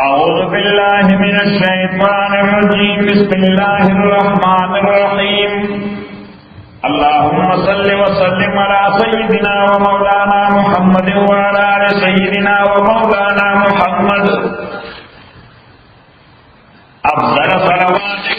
أعوذ بالله من الشيطان الرجيم بسم الله الرحمن الرحيم اللهم صل وسلم على سيدنا ومولانا محمد وعلى آل سيدنا ومولانا محمد أفضل صلواتك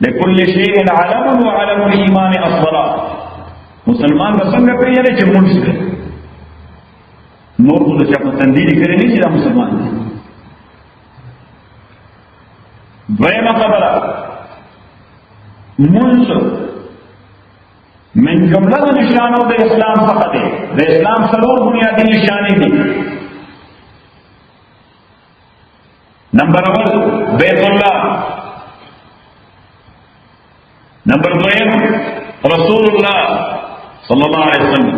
لكل شيء علم وعلم الإيمان الصلاة مسلمان بسنگ پر یعنی چه منس کر نور خود چاپ تندیری کرے نہیں چیزا مسلمان دوئیما خبرہ منس من جملہ نشانوں دے اسلام فقط ہے دے اسلام سلور بنیادی نشانی دی نمبر اول بیت اللہ نمبر دویم رسول اللہ صلی اللہ علیہ وسلم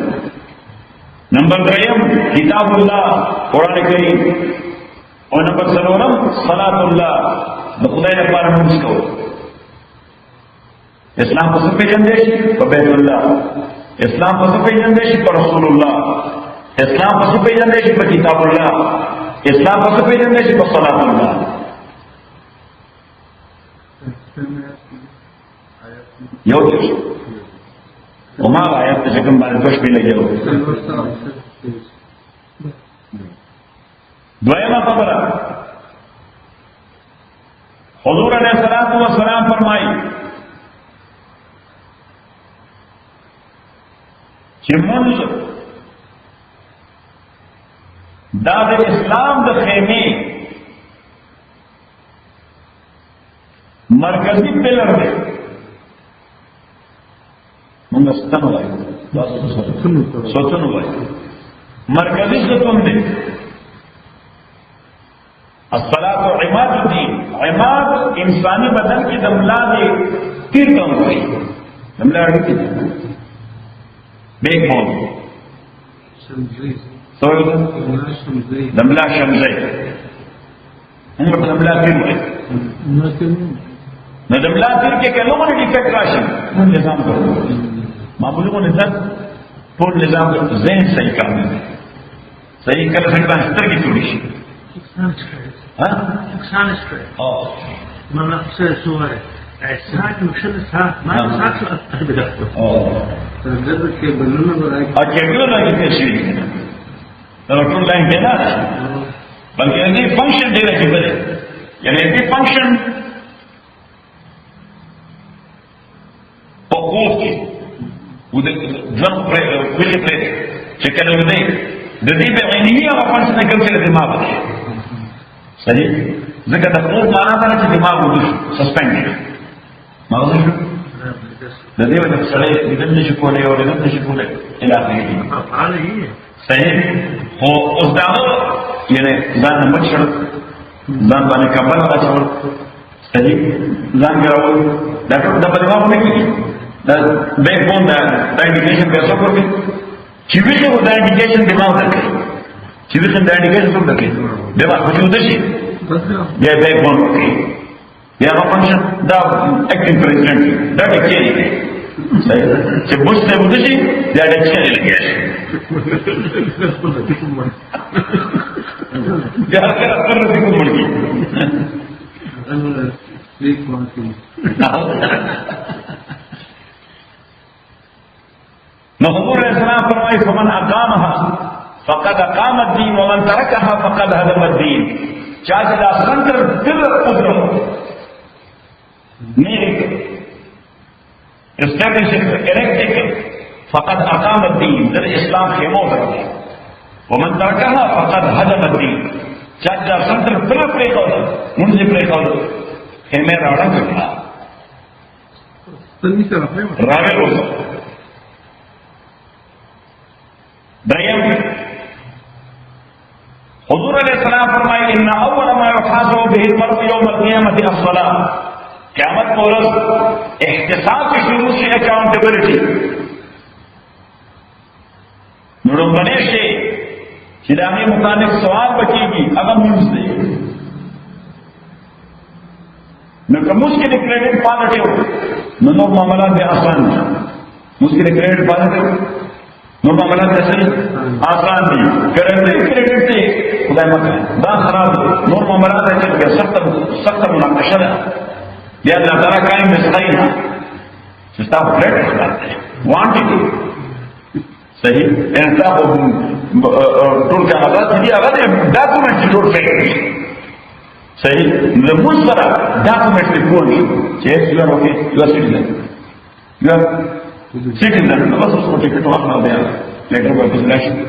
نمبر دریم کتاب اللہ قرآن کریم اور نمبر سلورم صلاة اللہ بخدای نفار منس کو اسلام پسند پہ جندیش پر بیت اللہ اسلام پسند پہ جندیش پر رسول اللہ اسلام پسند پہ جندیش پر کتاب اللہ اسلام پسند پہ جندیش پر صلاة اللہ یو دیش وما آیات تشکم بارے دوش بھی لگے ہو دوئیما خبرہ حضور علیہ السلام فرمائی کہ منز داد اسلام دا خیمی مرکزی پلر دے منگا ستن ہوئی سوچن ہوئی مرکزی ستن دے الصلاة عماد الدین عماد انسانی بدن کی دملا دے تیر کم ہوئی دملا رکھتی دے بیک مون دملا شمزی ہم دملا تیر ہوئی نہ دملا تیر کے کہ لوگوں نے ڈیفیکٹ راشن نظام کرو معمولیوں نے دن پور نظام ذہن صحیح کرنے دیں صحیح کر سکتا ہے ستر کی توڑی شی ساعت مكشل ساعت ما ساعت أقدر تقدر كي بلونا براك أكيدنا لا يكشي لو كل لاين كذا بل يعني function دينا كبره يعني في function بقوة وده جنب كل بلاد شكله وده ده بعينيه أو function كم كده دماغ صحيح ذكر تقول معنا ترى دماغ وده suspend مغزي شو؟ لديه وجه صحيح بدل نشكوله ولا بدل نشكوله إلى آخره. صحيح. هو أصدقائه يعني زان مشر زان بني كبر ولا شر. صحيح. زان كراول. لكن ده بدماغ مني. ده backbone ده indication بيسوق كله. كيف هو ده indication دماغ ده؟ كيف ده indication كم ده؟ دماغ وجوده شيء. ده backbone. يا فانكشن ده اكتنج بريزيدنت ده كيري صحيح بوش ده مدشي ده كيري لجاش يا اخي اقرر فيكم ملكي انا ليك مالكي نحضور الاسلام فرمائي فمن اقامها فقد اقام الدين ومن تركها فقد هدم الدين چاہے دا سنتر دل قدرت نہیں اسٹیبلش اریکٹ فقط اقام الدین در اسلام خیموں کرتے ومن تركها فقد هدم الدين. Caca santer pernah munzi prekau, kemer orang kerja. Rawe loh. Dayam. Hudur alaihissalam firmai, Inna awal ma yuhasabu bihi al-mar'u yawm al-qiyamati as-salah. Qiyamat ko roz ihtisab ki shuru se accountability. Nurun bane se Sidangnya mutalik soal bacigi, agak musli. Maka muskil kredit positif, menurut mamalah dia asan. Muskil kredit positif, menurut mamalah dia asan di. Kredit ni, mulai makan. Dah kharab, menurut mamalah dia juga sakta munakashah. Dia antara kain mesrain, setiap kredit wanted. Sahih, entah turun ke atas, jadi agak dokumen turun ke atas. Sahih, lemus pada dokumen turun. Yes, you are okay, you are citizen. You are citizen. Lepas itu tiket tu apa dia? Letter of registration.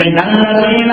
من الذين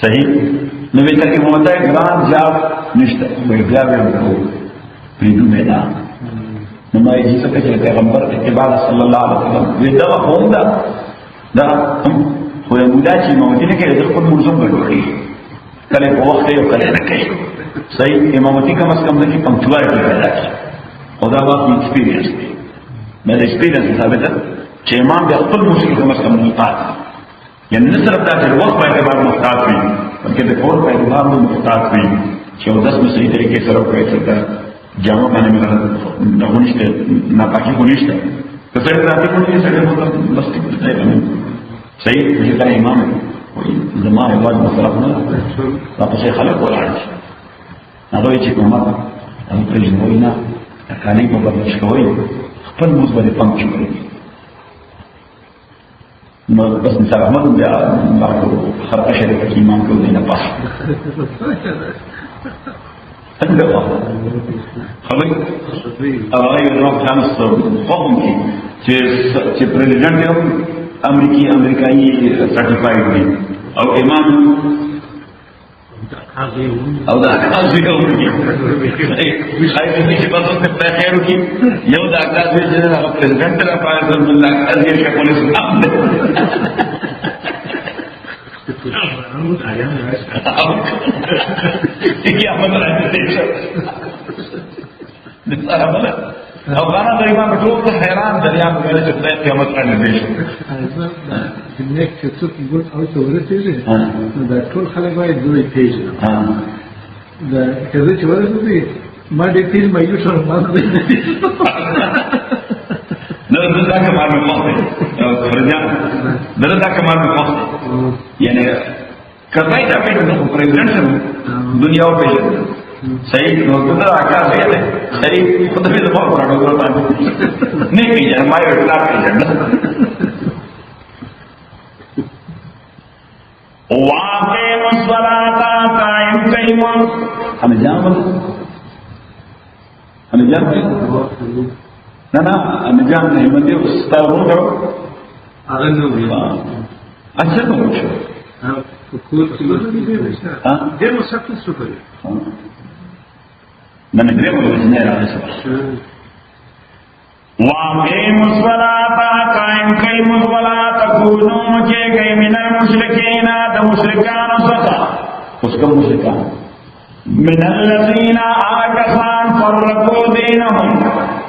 صحیح نو وی تک موته ګران job نشته وی بیا به پریدو مینا نو ما یې څه چې پیغمبر اتباع صلی الله علیه وسلم وی دا قوم دا خو یو مولا چې موته کې د خپل مرزم بلوري کله په وخت یو کله نه کوي صحیح امامتي کم از کم د پنکچوالټي پیدا کړي او دا واقعي ایکسپیرینس دی مې د ایکسپیرینس ثابت چې امام د خپل مرزم کم از کم محتاط یعنی نه صرف دا چې وخت په اعتبار محتاط وي بلکې د کور په اعتبار هم محتاط وي چې او داس صحیح طریقې سره کوي چې دا جامه باندې موږ نه ونیشته ناپاکي ونیشته که څه راځي کوي چې موږ بس صحیح چې دا امام زما هیواد مصرف نه راپسې خلک ولاړ شي هغه چې کومه هم کلی وینا کالي په بدل شوی خپل مثبت فنکشن کوي نو بس مثال احمد بیا باندې خرقه شریفه کې امام کوي نه پاس څنګه واه خبري هغه یو نو خامس قوم چې پریزیدنت یو امریکایي سرټیفاید دی او امام او دا قاضي یو دی خایي چې په تاسو ته خیر وکي یو دا قاضي چې هغه پریزیدنت را پاره الله قاضي چې پولیس امن قیامت راځي او غانا د امام ټول حیران دریا په ویل چې قیامت راځي دنیا کې څوک ګور او څو ورته دا ټول خلک باید دوی پیژني دا کله چې ورته ما دې تیز مې یو څور ما دې نو دا کمال مې خوښه فرجان دا کمال مې خوښه یعنی کله چې په پریزیدنت دنیا او پیژني صحیح نو دا کار دی صحیح خدای دې په اړه وګورئ نه پیژنه ما یو اطلاع پیژنه واقیم الصلاة قائم قیم ہمیں جام نا ہمیں جام نہیں مندی استا ہو کرو اغنو بھی اچھا تو پوچھو دیر مسافر سفر میں نے دیر مسافر رہا سفر واقیم الصلاة قائم قیم الصلاة تکونو چے گئی من المشرکین دا مشرکان سکا اس کا مشرکان من الذین آکسان فرقو دینہم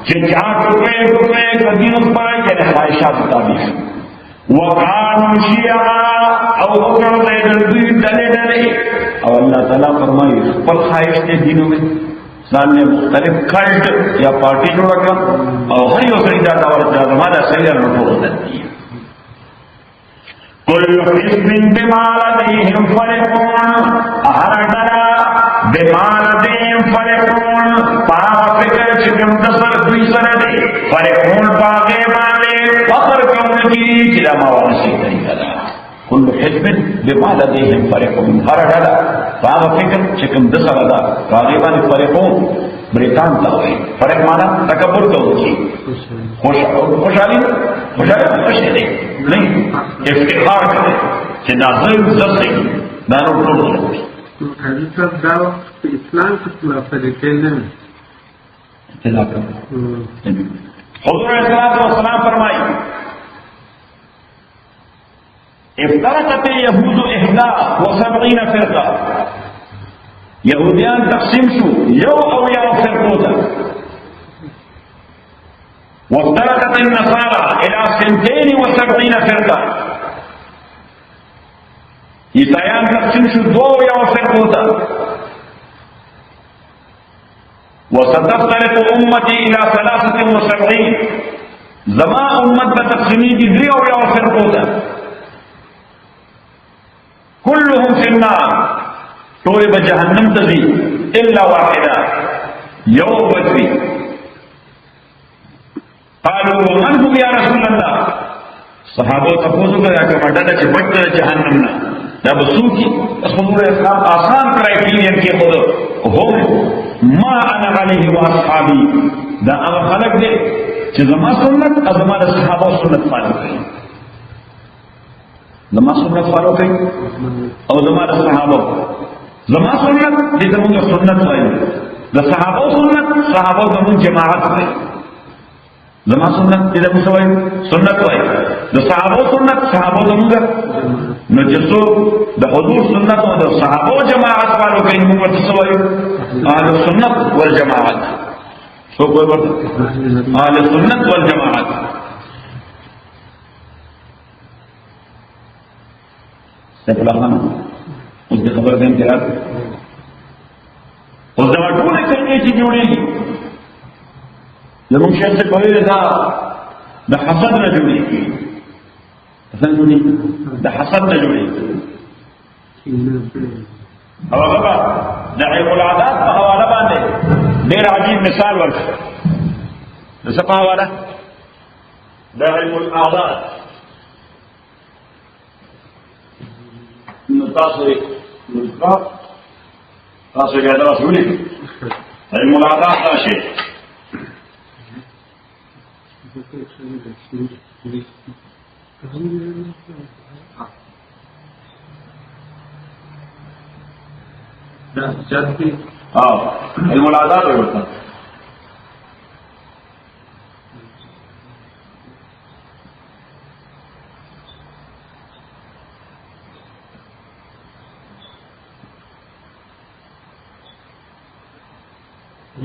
چے چاکوے قدیم پر یعنی خواہشات تابیخ وقانو شیعہ او حکر دیدردوی دلے دلے او اللہ تعالیٰ فرمائی پر خواہش دے دینوں میں سال نے مختلف کلٹ یا پارٹی جو رکھا اور ہر یو سریدہ دور جاتا ہمارا سریدہ رکھو ہوتا ہے کل حزب بما لدیہم فرحون ہر ڈرا بما لدیہم فرحون پاک فکر چکم تصر دوی سردے فرحون باغے مانے فخر کیوں کی جلا موانسی طریقہ دا کل حزب بما لدیہم فرحون ہر ڈرا پاک فکر چکم تصر دا باغے فرحون بریتان تا ہوئی فرق مانا تکبر تو ہوئی خوشحالی خوش دے نہیں افتخار کرے کہ ناظر زر سے دانو ٹوٹ ہوئی حضرت صاحب دعوت اسلام کی فرقین نہیں اتنا کر حضور علیہ السلام فرمائی افترقت یہود احدا و70 فرقہ یہودیان تقسیم شو یو او یو فرقوتا وافترقت النصارى الى 72 فرقة عیسائیان تقسیم شو دو یو فرقوتا وستفترق امتی الى 73 زما امت بتقسیمی کی دری او یو فرقوتا كلهم في النار طول بجهنم تزي إلا واحدة يوم بدري قالوا ومن هم يا رسول الله صحابه تفوزوا كذا كما دادا چبٹتا جهنمنا دا بسوکی حضور اسلام آسان کرائیٹیرین کے خود هم ما انا علیه و اصحابی دا اغا خلق دے چه زمان سنت ازمان صحابه سنت فالو کریں زما سنت فالو کوي او زما د صحابه زما سنت دې زموږ سنت وایي د صحابه سنت صحابه زموږ جماعت وایي زما سنت دې زموږ وایي سنت وایي د صحابه سنت صحابه زموږ نو چې څوک د حضور سنت او د صحابه جماعت فالو کوي موږ ورته وایو اهل السنت والجماعت څوک ورته اهل السنت والجماعت سپلاخان اوس د خبر دیم کې راځي اوس دا ټول کلمې چې جوړېږي زموږ شیخ څه کوي دا د حسد نه جوړېږي څنګه جوړېږي د حسد نه جوړېږي او هغه د علم العادات په حواله باندې ډېر عجیب مثال ورکړ د څه په حواله د علم العادات تاسو کې دا رسولي علم العادات راشي علم العادات ورته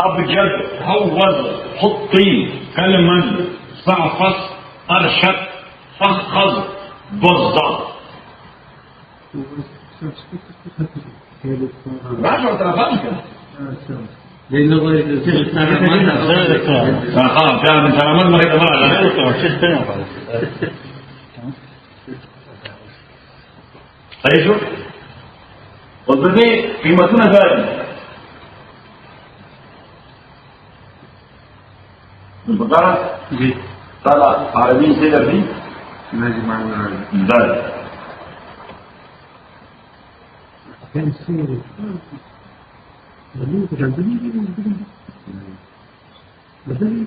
أبجد هوض حطي كلما صعفص أرشد فخذ بزض راجعوا ترى لأنه كان من سلامات مريض مرة صحيح شو وضدي قيمتنا ذلك البقرة طلع عربي سيدر دي ذلك كان سيري بدل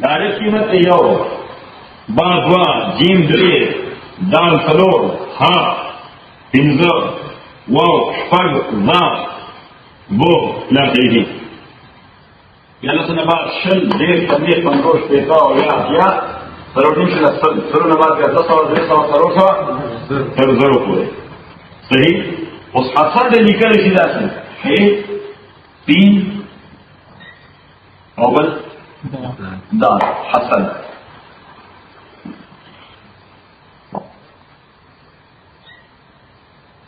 داري قيمت يو باغوا جيم دري دال سلور ها پنځه واو شپږ وا بو لا تيجي يلا سنه بعد شل ډېر کمې 15 پیسا او یا سروټین چې سره نه بعد 10 او 200 سروټه تر زرو پورې صحیح اوس حسد لیکل شي داسې هي پین اول دار حسن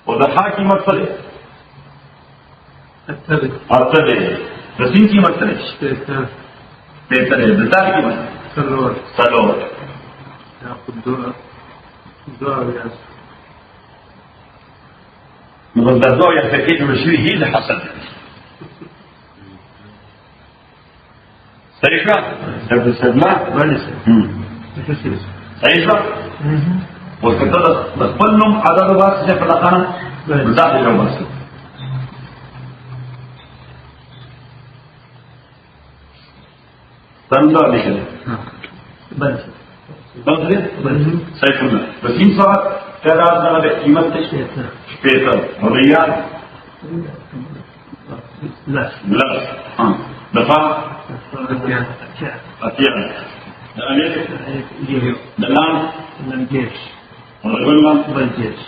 وده حاكي مكتله أتبه رسين کی مكتله تيتره دزار کی مكتله سلور ياخذ دعاء ياس نقول ده الدعاء يحتاج مشروع هي لحسن صحيح شو؟ ده استثناء بلس صحيح شو؟ وكذا بقولهم عدد بس في الأقارن بزاد اليوم بس تنظر لكذا بلس بلس صحيح الله بس إن صار كذا هذا قيمة شبيتر ريال لا لا دفع أتيان الأمير الآن الجيش والغلة بالجيش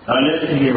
الأمير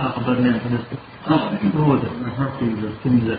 أخبرني عن هو ده كنزة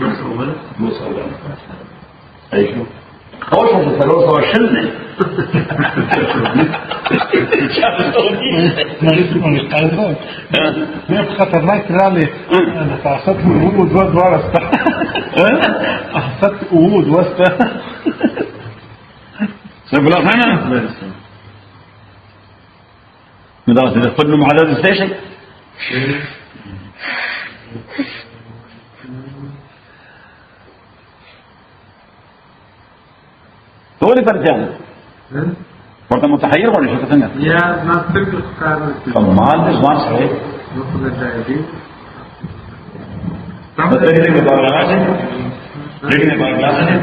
بس أولا ايوه خوش عشان 23 هي خطرناك رالي أنا تعصت وجود ورثة أحسدت وجود ورثة سيقول لك أنا مدرسة تدخل مع هذا الستيشن تقولي فرجان وانت متحير ولا شو تتنى يا ما تفكر قرار كمان زمان صحيح ناخذ الدائري reading about Rajin, reading about Rajin.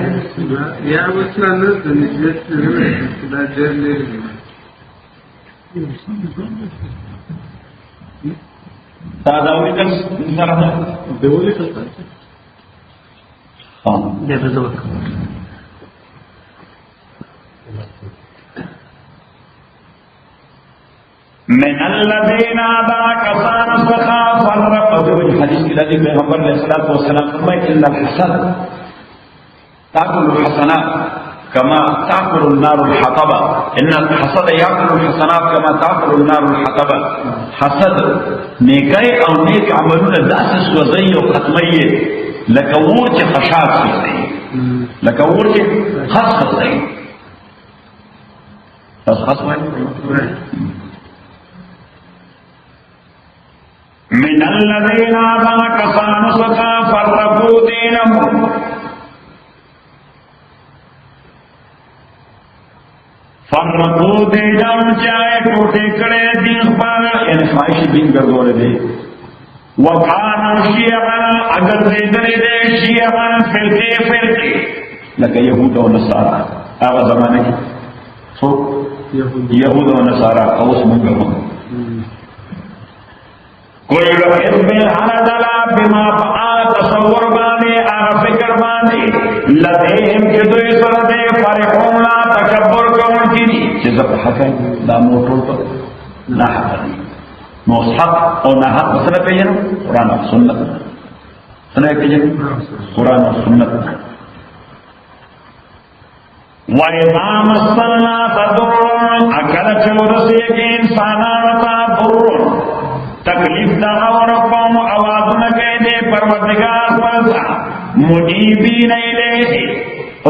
يا وصلنا نزل نجلس لا جرني هذا هو الكلام نرى بقولك القلب ده بزوج من الذين آبا كسان سخا فرقوا الحديث الذي بيغمبر عليه الصلاة والسلام فرمائے إن الحسن تأكل الحسنات كما تأكل النار الحطب إن الحسد يأكل الحسنات كما تأكل النار الحطب حسد نیکي او نیک عملونه داسې سوځي او ختمي لکه اور چې خشاک سوځي لکه اور چې خس سوځي تاسو خس وایي من الذين آبا كسان سخا فرقوا دينهم فرقوا دينهم چاہے ٹوٹے کڑے دین پر یعنی خواہش دین گردولے دے وکانوا شیعا اگر دیدرے دے شیعا فرقے فرقے لکہ یہود و نصارا آغا زمانے کی یہود و نصارا اوس منگرون كل حزب عدل بما فعل تصور باندې هغه فکر باندې لديهم چې دوی سره دې فرحون لا تکبر کوونکي دي چې زه په حق دا نو ټول په نه حق دي نو حق او نه حق سره پیژنو قرآن او سنت سره پیژنو قرآن او سنت وَإِذَا مَسَّ النَّاسَ ضُرٌّ أَكَلَ چورسیږي انسانانو ته ضرر تکلیف دا اور قوم آواز نگے دے پروردگار پرسا مجیبین الیہ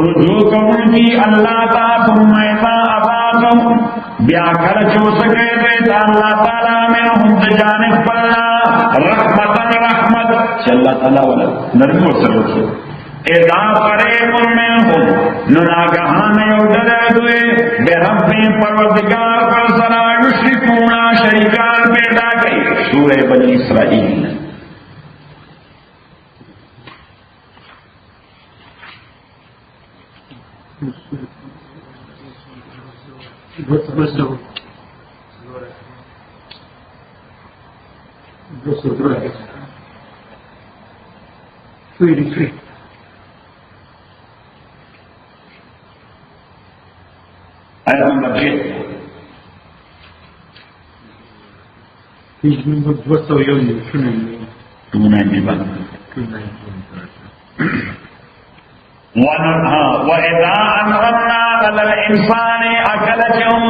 رجوع کون کی اللہ تا ثم ایتا آبادم بیا کر جو سکے دے تا اللہ تعالیٰ میں ہم جانب پلنا رحمتا رحمت چل اللہ تعالیٰ والا نرمی اور سر رکھے اذا قریب منہم نناگہان یودلے دوئے بے رب پروردگار پر سرا یشرکونا شریکان پیدا گئی سورہ بنی اسرائیل آیت نمبر 6 يجي من بوسط ويوم شنو 291 وَإِذَا أَنْعَمْنَا عَلَى الْإِنسَانِ أَكَلَتْهُمْ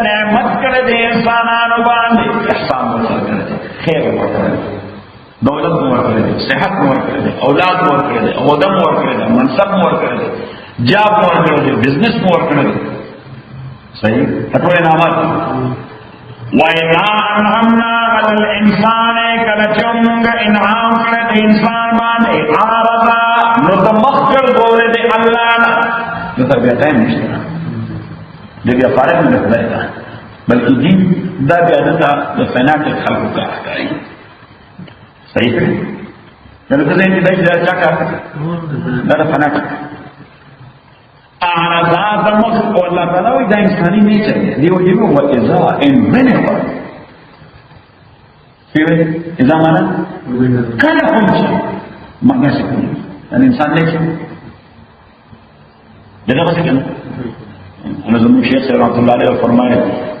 نعمت کر دے انسانانو باندې احسان ورکړي خیر ورکړي دولت ورکړي صحت ورکړي اولاد ورکړي اودم ورکړي منصب ورکړي جاب ورکړي بزنس ورکړي صحیح ټول نعمت وَإِذَا أَنْعَمْنَا عَلَى الْإِنسَانِ كَلَچُمْغَ انعام کړه انسان باندې عارضا نو تمخر ګوره دې الله نه نو ته بیا ټایم نشته دې بیا فارغ نه کړای بلکې دین دا بیا د فناټیک خلکو کار کوي صحیح دی نو ته دې دې دا چاکا دا فناټیک آرازات مخ والله تعالی دا انساني نیچر دی دیو یو وجزا ان whenever إذا مانا كان خمس ما نسكن الإنسان ليش جدا بس كنا أنا زمین شیخ سے رحمۃ اللہ علیہ فرمائے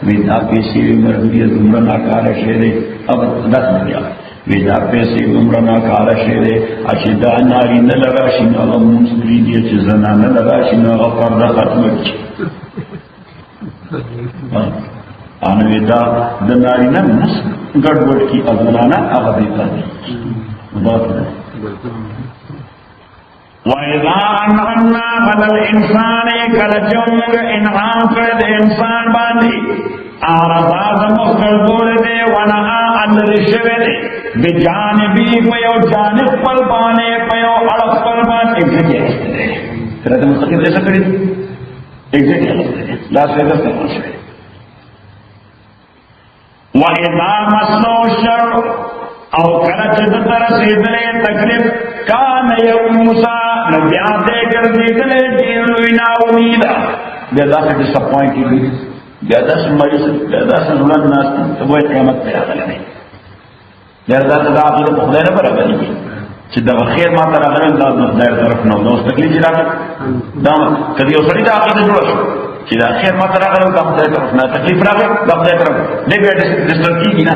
ویدا پیسی مرضی عمر ناکار شیرے اب 10 ہو گیا ویدا پیسی عمر ناکار شیرے اشدا ناری نہ لگا شنا غمون سری دی چزنا نہ لگا شنا غفر دا ختم کی انا ویدا د ناری نہ نس گڑبڑ کی ازلانا اغدی کر بات وَإِذَا أَنْعَمْنَا عَلَى الْإِنسَانِ كَلَّجُمْ إِنْعَامَ كَرَ إِنسان باندې أَعْرَضَ مُسْتَكْبِرٌ دے وَنَأَى عَنِ الرِّشْدِ بِجَانِبِهِ فَيَوْ جانب پر باندې فَيَوْ اڑخ پر باندې ایگزیکٹ دے ترا ته مستقیم ایسا کړی ایگزیکٹ لاس ویدر ته ورشه وَإِذَا مَسَّهُ الشَّرُّ او کله چې د رسیدلې تکلیف کان یوسا بیا دې ګرځېدلې ډېر لوی نا امیدا بیا دا ډیساپوینټ کیږي بیا دا سمایي بیا دا څنګه ناس ته وایي قیامت ته راغلی نه بیا دا د اخر په خدای نه برابرې چې دا خیر ما ته راغلی دا د خدای طرف نه نو تکلیف راغلی دا کدی یو سړی دا عقیده جوړ شو چې دا خیر ما ته راغلی دا خدای طرف نه تکلیف راغلی دا خدای طرف دې بیا ډیسټر کیږي نه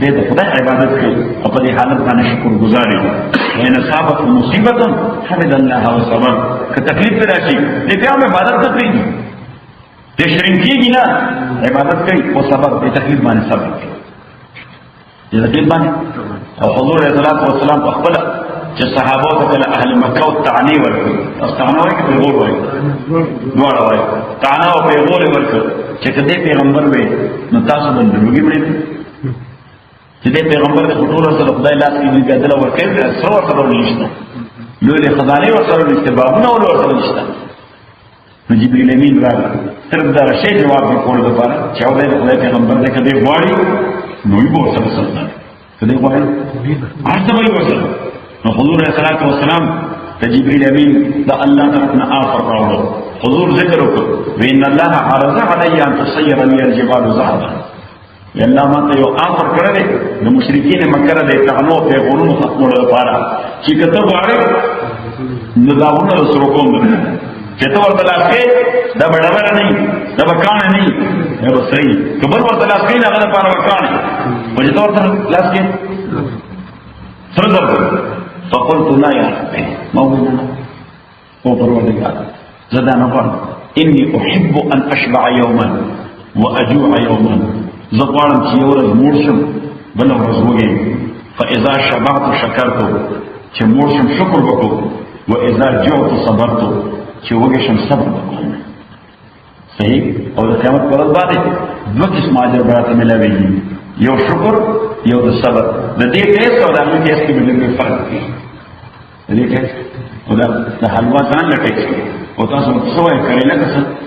دے د خدای عبادت کوي او په دې حالت باندې شکر گزاري ان اصابت مصیبت حمد الله او صبر که تکلیف راشي دې بیا عبادت نه کوي دې شرین کیږي نه عبادت کوي او صبر دې تکلیف باندې صبر کوي دې تکلیف باندې او حضور صلی الله علیه وسلم په خپل چې صحابه ته کله اهل مکه او تعنی ورکړي او تعنی ورکړي په غور وایي نور وایي تعنی او په غور ورکړي چې کله پیغمبر وي نو تاسو باندې لوګي مړي چې دې پیغمبر د ټول سره خدای لاس کې دی بدل ورکړي سره سره نشته لولې خدای ورسره استبابونه ورسره نشته نو جبرئیل امین راغی صرف دا شی جواب ورکول لپاره چې او د خدای پیغمبر دې کدی غواړي نو یې ورسره سره کدی غواړي هرڅه به ورسره نو حضور صلی الله علیه وسلم ته جبرئیل امین دا الله طرفنا آفر راوړو حضور ذکر وکړ وان الله عرض علی ان تصير لي الجبال ذهبا اللہ ماته یو آفر کړی د مشرکین مکه د تغنو په غرونو ختمولو لپاره چې کته غواړي نو داونه سره کوم چې ته ورته لاس کې دا بڑا نه دا بکان نه نو صحیح کبر ورته لاس کې نه غره لپاره بکان وجه ته ورته لاس کې سره درته فقلت لا يا مولانا او پروردگار زدا نه غواړم اني احب ان اشبع يوما واجوع يوما زغوارم چې یو ورځ موړ شم بل ورځ وږی فاذا شبعت شکرت چې موړ شم شکر وکړو واذا جعت صبرت چې وږی شم صبر وکړم صحیح او د قیامت پر ورځ باندې دوه قسم اجر برات ملويږي یو شکر یو د صبر د دې کیس او د هغه کیس کې بلکې فرق دی د دې کیس او د حلوا ځان لټي او تاسو څه وایي کړئ لکه څه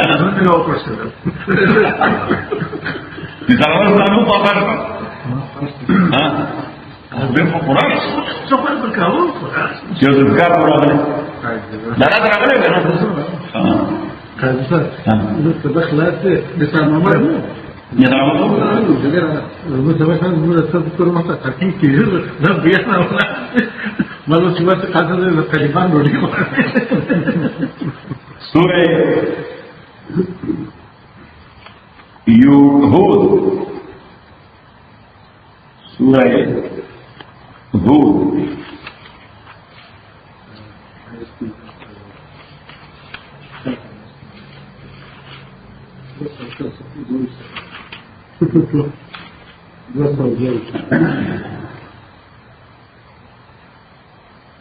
أنا أظن أنه أقول سبب لتعرف أنه طبعا ها بينهم قرآن سوف بالكابول يوسف بالكابول رغلي لا لا رغلي بنا كذا تدخلات لسان عمر يتعاملوا مثلا نقول تذكر مثلا تركيب كثير ده بيحنا ولا ما لو سمعت قصة الطالبان دول سورة يهود سورة هود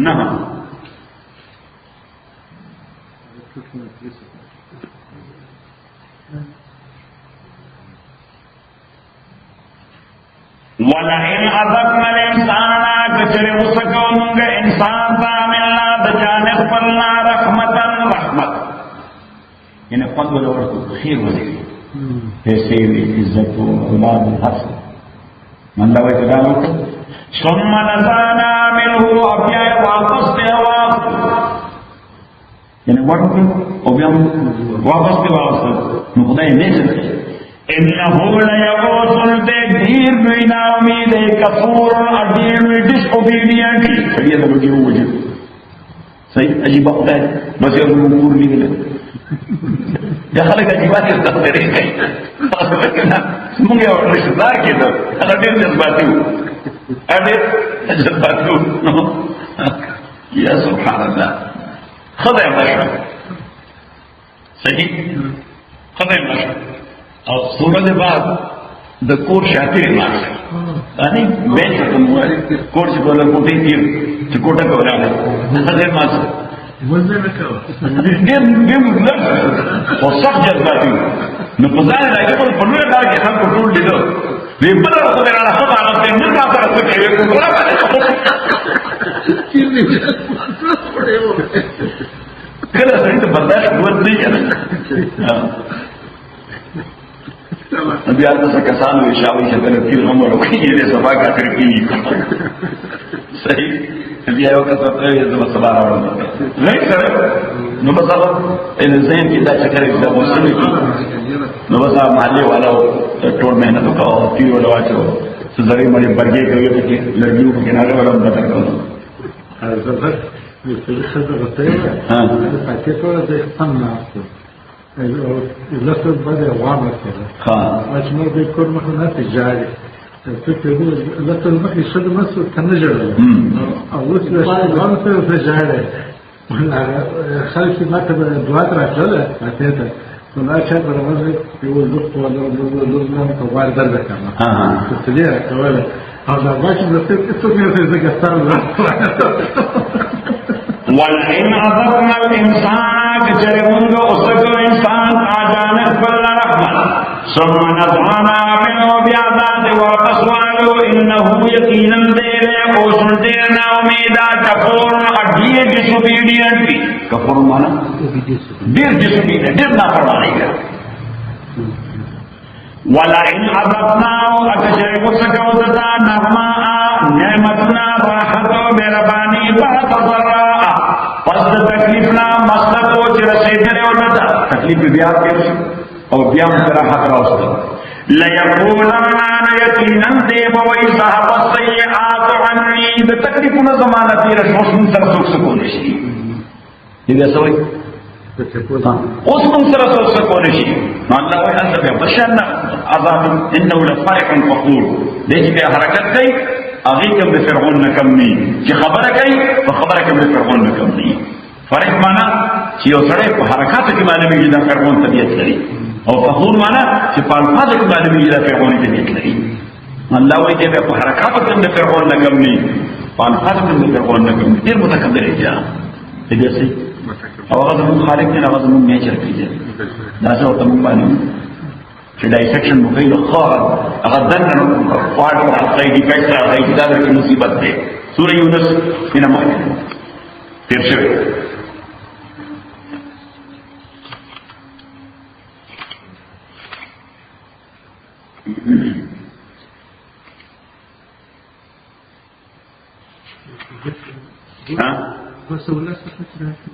9 وَلَئِنْ أَذَقْنَا الْإِنسَانَ كَچَرِ وسکونگ انسان تا ملنا بجانب پلنا رحمتاً رحمت یعنی قد ولورکو خیر وزیری پیسے وی عزت و اولاد حسن من لوی جدالو ثم نزانا منه ابیاء واپس پہ واپس یعنی ورکو ابیاء واپس پہ واپس نقضائی نیچر انہو لیغوثن دے دیر بینا امید کفور ادیر میں ڈس اوبیڈینٹ یہ تو بگی وجہ صحیح عجیب وقت ہے بس یہ امور نہیں ملے خلق عجیبات استخدر رہی گئی مونگے اور رشتہ دار کی تو ادیر جذباتی ہو ادیر جذباتی ہو یا سبحان اللہ خضع مشرق صحیح خضع مشرق اور سورج بعد دا کور شاطر مارس یعنی بیچ ختم ہوا ہے کور سے بولا کوٹی تیر چکوٹا کو بنا لے خضر مارس اور سب جذباتی نقضان رائے پر پنوے دار کے ساتھ کو ٹول لی دو یہ بڑا رکھو میرا رہا آنا سے مل رہا تھا رکھو کہ یہ بڑا کلا صحیح تو برداشت بہت نہیں ہے ابھی آپ سے کسان ہوئی شاوی سے پہلے پھر ہم رکھیں یہ سبا کا کرکی صحیح ابھی آئے وقت ہوتا ہے یہ تو سبا رہا ہوتا ہے نہیں سر نبسا ذہن کی دا چکر ایک دم موسیقی کی نبسا محلے والا ہو ٹوڑ محنت کا ہو تیر والا واچو سزاری مڑی برگے کے لڑکیوں کے کنارے والا بتا کرو لسه بده وامه كده عشان بيكون مثلا تجاري فكره لسه المخي شد مسو تنجر او لسه وامه تجاري ولا خلف ما تبع دوات رجله فاتته ولا شاب رمزي يقول دكتور ولا لازم توار درجه كمان تسليه كمان هذا باش بس تسوي زي كسر وَلَئِنْ أَذَقْنَا الْإِنسَانَ كَچَرِ مُنْگَ اُسَكُ انسان آجانت بل رحمت ثم نزعنا منه بیادات واپس والو انہو یقیناً دیرے اوسن دیرنا امیدہ کفور اڈیے ڈسوبیڈینٹ بھی کفور مانا دیر ڈسوبیڈینٹ دیر نہ پڑھانے گا وَلَئِنْ أَذَقْنَاهُ أَكَچَرِ وسکو دتا نغماء نعمتنا راحت و مہربانی بات ضرع پس تکلیفنا مسلطو چی رسیدنے ہوتا تکلیف بیاد کے اور بیام ترا حق راستہ لیقولن یقیناً دیب وی صاحب السیئات عنی دا تکلیفنا زمانہ تیرش مسلم سر سوک سکونشی یہ دیسا ہوئی مسلم سر سوک سکونشی اللہ وی انت بیا بشاننا عذاب انہو لفائق فقور دیکھ بیا حرکت گئی اغیکم بفرعون نکمنی چی خبر گئی فخبرکم بفرعون نکمنی فرق مانا چی او سڑے حرکات کی معلومی جدا فرعون طبیعت لری اور فخور مانا چی پالفاظ کی معلومی جدا فرعون طبیعت لری اللہ وی دے بے حرکات کم بفرعون نکمنی پالفاظ کم بفرعون نکمنی دیر متقبر جا جیسے او غزمون خالق دینا غزمون نیچر کی جا ناسا ہوتا من معلوم کہ ڈائسیکشن مکئی لخوار اگر دن فارٹ و حقیدی پیسرہ غیدی دادر کی مصیبت دے سورہ یونس من مہدی پھر شوئے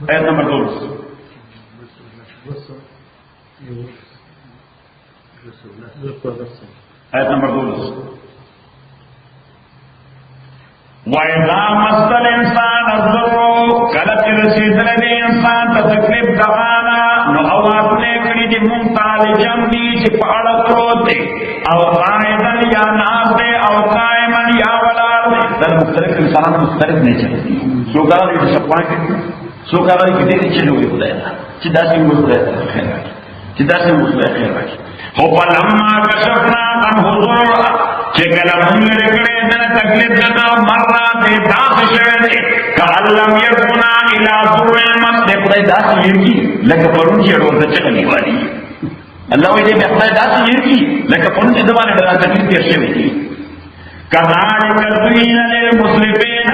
آیت نمبر 2 آیت نمبر 2 وَإِذَا مَسَّ الْإِنسَانَ الضُّرُّ کلت رسیدل دی انسان تا تکلیف دغانا نو او اپنے کڑی دی منتال جمعی چی پاڑا کروتے او قائدن یا ناس دے او قائمن یا ولار دے در مختلف انسان مختلف نیچر دی سوکارا دی سپوائن کی سوکارا دی کدی چلو گی خدای چی داسی مختلف خیرات چې دا څه وسله خیر راشي خو فلما کشفنا عنه ضرر چې کله موږ لري کړې دا تکلیف دا مرنا دې داسې شوی دی کأن لم يكن الى ضر مس خدای داسې یږي لکه پرون چې ورته چغلی وایي الله دې به خدای داسې یږي لکه پرون چې دمانه دا تکلیف تیر شوی دی كذلك زين للمسرفين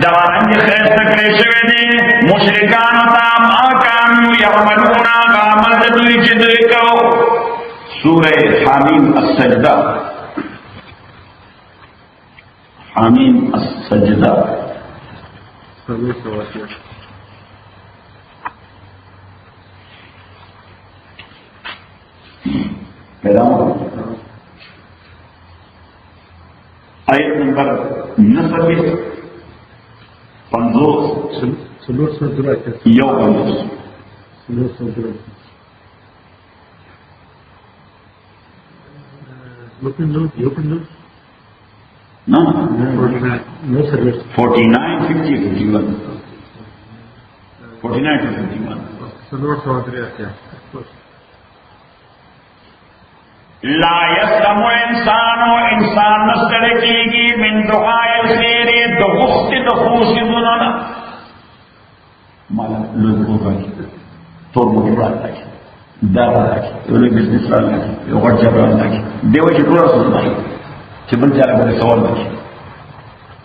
دوارنج خیر تکړه شوی دی مشرکان تا ما كانوا يعملون عمل دوی چې دوی کو سورہ حمیم السجدہ حمیم السجدہ آیت number 49 Open note. No. No service. 49, 50, 51. 49 to 51. لا يسلم انسان نسترکیگی من دعای الخیر دغخت دخوص دنانا مالا لوگ ہوگا طور مجبرات تاکی دار تاکی اولو بزنس ران تاکی غٹ جب ران تاکی دیو چی طورا سنائی چی بل جالا بڑے سوال تاکی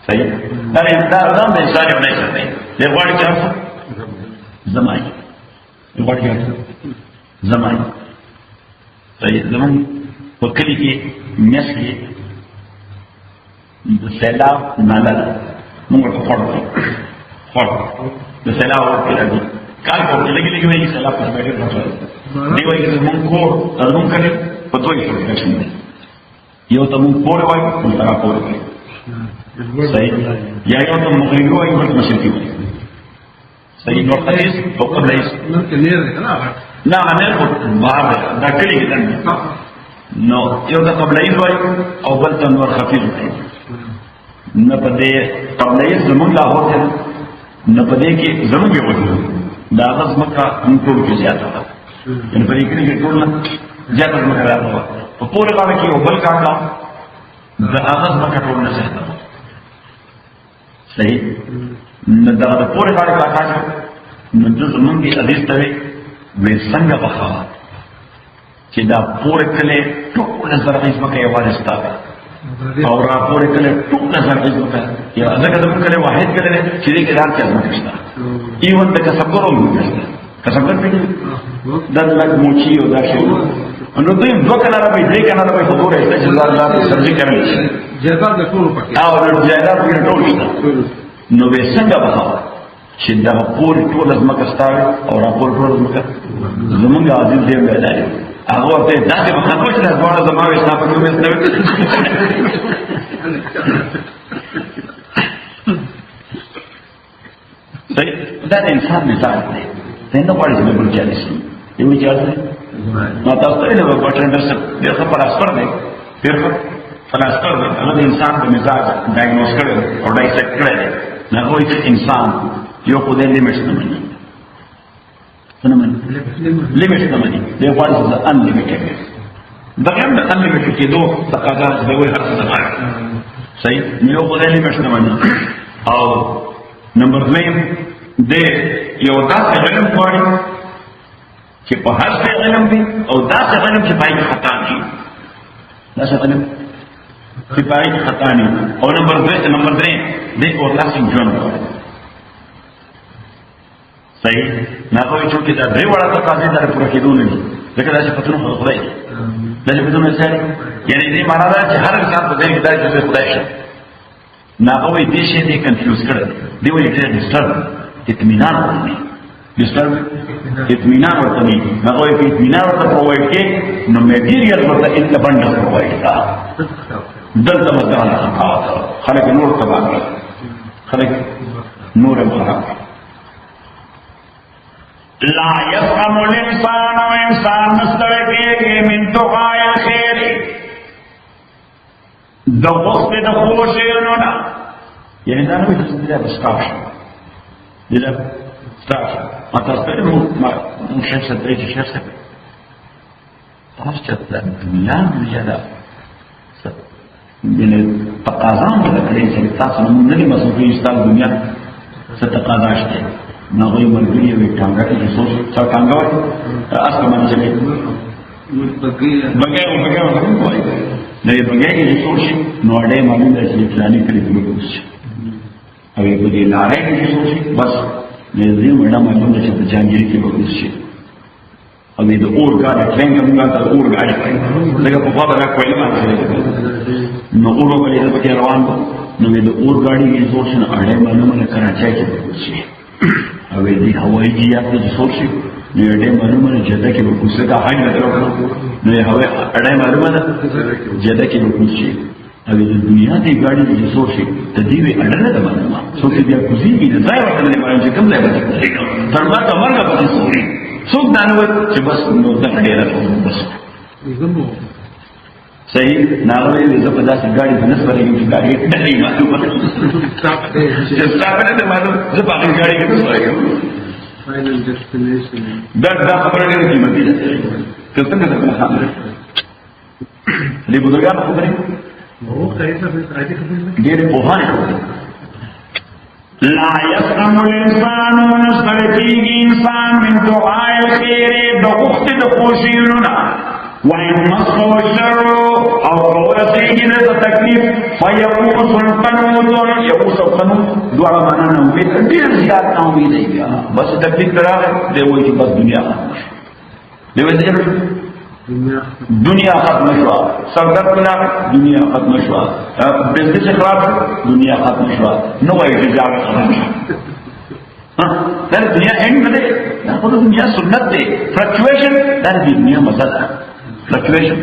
صحیح دار امدار دام دا انسانی بنائی سکتے ہیں دیو غاڑی چاہتا زمائی غاڑی چاہتا زمائی صحیح زمائی په کلی کې میس کې د سیلاب ناله موږ په خور د سیلاب ورته راځي کال په لګي وایي سیلاب په باندې راځي دی وایي چې موږ کور موږ کړي په دوی کې راځي یو ته موږ کور وایي موږ تا کور وایي صحیح یا یو ته موږ وایي موږ مشرکی وایي صحیح نو خلیص او قبلیس نو کلیر دی نه نه بهر دا کلی کې نو یو ته قبلایي وای او بل ته نور خفیف وای نه پدې قبلایي زمونږ لا هوته نه پدې کې زمونږ یو وځو دا غز مکه موږ ټول زیاته ده ان پرې کې ټول زیاته مکه راځي په پوره باندې کې یو بل کاټا دا غز مکه ټول نه زیاته صحیح نه دا پوره باندې کاټا نو زمونږ دې حدیث ته وې څنګه بخا چې دا پورې کله ټول زرغیز مکه یوازې ستاره او را پورې کله ټول زرغیز مکه یا ځکه د کله واحد کله چې دې کې راځي مکه شته ایون د کسبګرو مکه شته کسبګر پیږي دا د موچی او دا شی نو دوی دوه کله راوي دې کنه راوي په ګوره چې الله سرجي کوي جزا د ټول پکې او د جزا په ټول نو به څنګه وځه چې دا پورې ټول مکه ستاره او را پورې ټول مکه زمونږ عزیز دې ویلای هغه ته داسې په خپل څه ځوانه زموږ حساب کوي مې نه صحیح دا انسان مثال دی څنګه پاره چې بل چالي شي یو چالي نو تاسو ته نه په ټرندر څه د خبر اسپر دی پیر فلسفه دی هغه انسان په مزاج ډایګنوز کړي او ډایسیکټ کړي نه وایي چې انسان یو خدای لیمټس نه مني limit نه مني دی غواړي چې unlimited دا هم د unlimited کېدو تقاضا د وی هر څه لپاره صحیح نو په دې limit نه مني او نمبر 2 د یو داسې علم غواړي چې په هر څه علم دی او داسې علم چې پای خطا نه داسې علم چې پای خطا نه او نمبر 3 د اورلاسینګ ژوند صحیح نه کوئی چې دا درې وړه تقاضا در پوره کېدو نه دي ځکه دا چې پتون خدای دا چې پتون سره یعنی دې معنا دا چې هر انسان په دې کې دا چې خدای شي نه کوئی دې شي دې کنفیوز کړي دی وایي چې ډیسټرب اطمینان ورته ډیسټرب اطمینان ورته نه کوئی اطمینان ورته پرووایډ کې نو میټیریل ورته ان ابانډنس پرووایډ کا دلته مدانه خلک نور تباہ خلک نور خراب لا يفهم الانسان وانسان مستوي من دعاء الخير د وخت د خوشینو نه یعنی دا نو چې دا بستاش دله ستاش ما تاسو ته مو شخص درې شخص تاسو چې دنیا ده یعنې تقاضا مو ده کړې چې تاسو نه نه دي مصروفي ستاسو دنیا څه تقاضا شته نو هغوی ملګري وي ټانګه کې سوچ څه ټانګه وایي اس په معنی چې بګۍ وایي نو یې بګۍ کې سوچ نو اړې معلوم ده چې فلاني کلی ته وګورئ او یې په دې لارې کې سوچ بس نو دې وړه معلوم ده چې په جانګيري کې وګورئ او دې د اور ګاډي ټرین کې موږ ته اور ګاډي لکه په خاطر راکوي نو اور باندې د پکې روان نو د اور ګاډي کې سوچ نه اړې معلومه کراچۍ کې وګورئ او دې هوایي جهاز کې سوچ نو اړې معلومه جده کې وګورئ دا هاي نه درو نو هوایي اړې معلومه ده جده کې وګورئ او د دنیا دې ګاډي کې سوچ ته دې اړه نه معلومه څوک دې کوزي دې ځای ورته نه باندې کوم ځای باندې تر ما ته مرګ پاتې سوري څوک دانوت چې بس نو دا ډېر بس صحیح ناغوي زه په داسې ګاډي باندې سپارېږم چې ګاډي ډېرې معلومه چې ستاسو نه معلوم زه په هغه ګاډي کې سپارېږم فائنل ډیسټینیشن دا خبره ډېره قیمتي ده که څنګه ده دې بزرګانو خبرې ډېرې پوهانې خبرې لا يسلم الانسان ونستركيږي انسان من دعاء الخير دغخت دخوشيرنا وان مسه الشر او ورسيږي د تکلیف فيقوس القنوط يقوس القنوط دعا معنا نه وي ډیر زیات نه وي دی بس تکلیف راغی دی وایي چې بس دنیا دی وایي چې دنیا ختم شو سردرد لا دنیا ختم شو بزنس خراب دنیا ختم شو نو وایي چې ځان ختم شو دا دنیا هند نه دا په دنیا سنت دی فلکچویشن دا د دنیا مزه ده فلکچویشن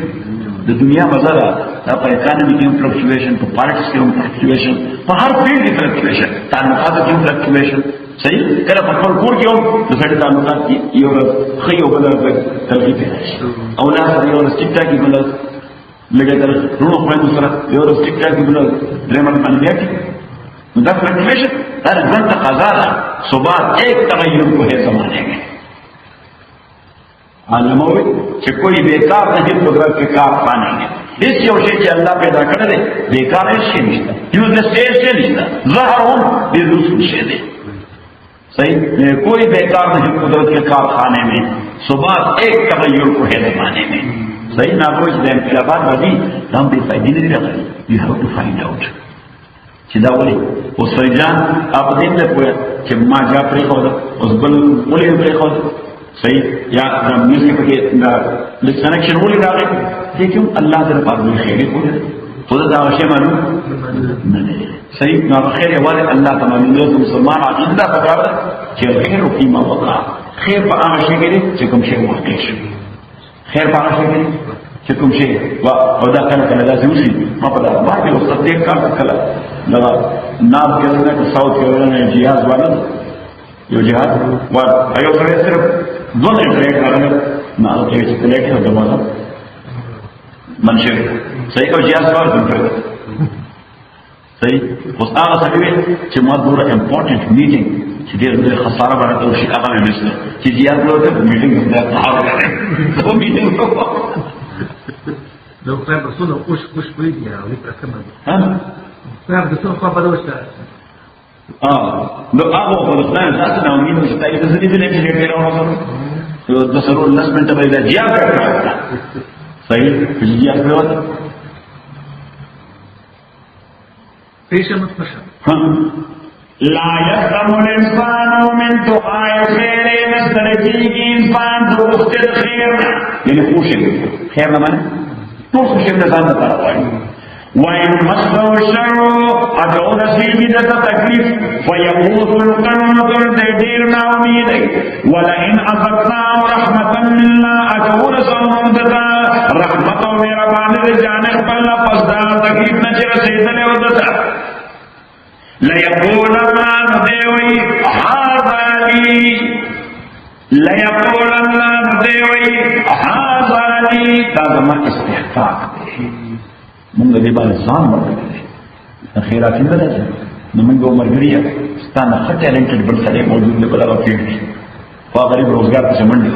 د دنیا مزه ده دا په اکانومي کې فلکچویشن په پالیټکس کې فلکچویشن په هر فیلډ کې فلکچویشن تعلقات کې فلکچویشن صحیح کله په خپل کور کې هم د سړي تعلقات کې یو خي او بل تلقي پیدا شي او لا یو سټیکټا کې بل لګا تر ورو خپل سره یو سټیکټا کې بل درېمن باندې کې دا فلکچویشن دا ځان تقاضا ده صبح ایک تغیر کو ہے زمانے میں علموی چې کوئی بیکار نه قدرت کې کار پانے گے اس یو شی چې الله پیدا کړل دی بیکار شي نشته یو د سیر شي نشته ظاهر هم دې رسول شي دی صحیح کوئی بیکار نہیں قدرت کے کارخانے میں صبح ایک تغیر کو ہے زمانے میں صحیح نہ کوئی انقلابات بازی ہم بھی فائدے نہیں رکھ رہے you have to find out چدا بولے اس فریجان آپ دین دے پویا کہ ما جا پری خود اس بل بولے پری خود صحیح یا میوزک کے سلیکشن بولے ڈالے لیکن اللہ تعالی پاک میں خیر بولے خود دا شی معلوم نہیں صحیح نہ خیر والے اللہ تعالی نے مسلمان عقیدہ پکار کہ خیر و قیمہ وقع خیر په هغه شی کې چې کوم شی واقع شي خیر په هغه شی کې چې کوم شی او دا کله لازم شي ما په دا باندې وخت دې کار کړل دا ناب کې نه ساوث کیرولینا جهاز والا یو جهاز ور ایو سره صرف دوه ټریک راغله نه او چې ټریک یو دماغه منشر صحیح او جهاز کار کوي صحیح اوس هغه سړي چې ما دوره امپورټنت میټینګ چې ډېر لوی خساره باندې او شي هغه مې مثله چې زیات لوی میټینګ دا تعارف کوي نو میټینګ لو كان رسول وش بيجي يعني كمان ها فاهم ده سوق خبر وش لو هغه فلسطین تاسو نو مين چې تاسو د دې نه کې ډېر راوړل یو د سرور لاسمنت باندې جیاب راځي صحیح جیاب راځي پیشمت مشه لا يسلم الانسان من دعاء الخير نسترجيك انسان دوست الخير يعني خوش خير ما معنى توس خوش نظام تطرق وإن مسه الشر أدعو نسيب ذات تكليف فيقوث القنوط الدير ناوميني ولئن أذقناه رحمة منا أدعو نسلم دتا رحمة ويربان الجانب فلا فصدا تكليف نجر سيدنا ودتا ليقولن ندوي هذا لي ليقولن ندوي هذا لي هذا ما استحقاق مونږ دې باندې ځان ورکړي اخیرا څنګه ده نو موږ عمرګریه ستانه ښه ټیلنټډ بل سره موجود دی په هغه فیلډ کې په غریب روزګار څخه منډي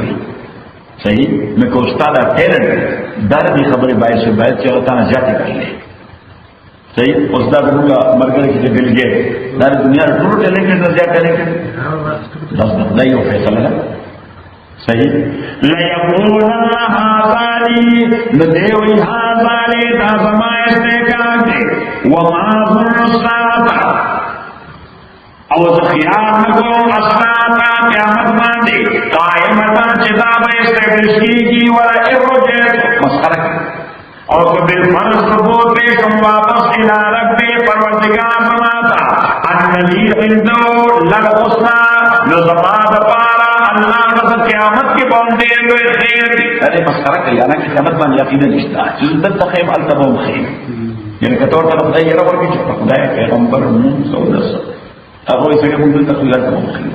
صحیح مې کو استاد ټیلنټ دار دی خبر باعث باید چې هغه تانه زیاتې کړي صحیح اوس دا زموږ ملګری چې بل ګیټ دا د دنیا ټول ټیلنټډ نه زیات ټیلنټډ دا یو فیصله ده صحیح ليقولن هذا لي ندوي هذا لي دا زما استحقاق دي وما ظن الساعة او خیال نکو اسانا قیامت باندې قائمتا چدا به استبلش کیږي ولا ارجع مسخره اور کبھی فرض ثبوت پیشم واپس الى رب پروردگار سماتا الذي عنده للحسنى لزمان پارا اللہ رضا قیامت کے باندے ہوئے خیر دی ارے مسخره کوي انا قیامت باندې یقین نشته چې دلته خیم التبهم خیم یعنی کتور طرف ځای یې راوړي چې خدای پیغمبر مون سودس هغه یې څنګه مونږ ته خلل کوي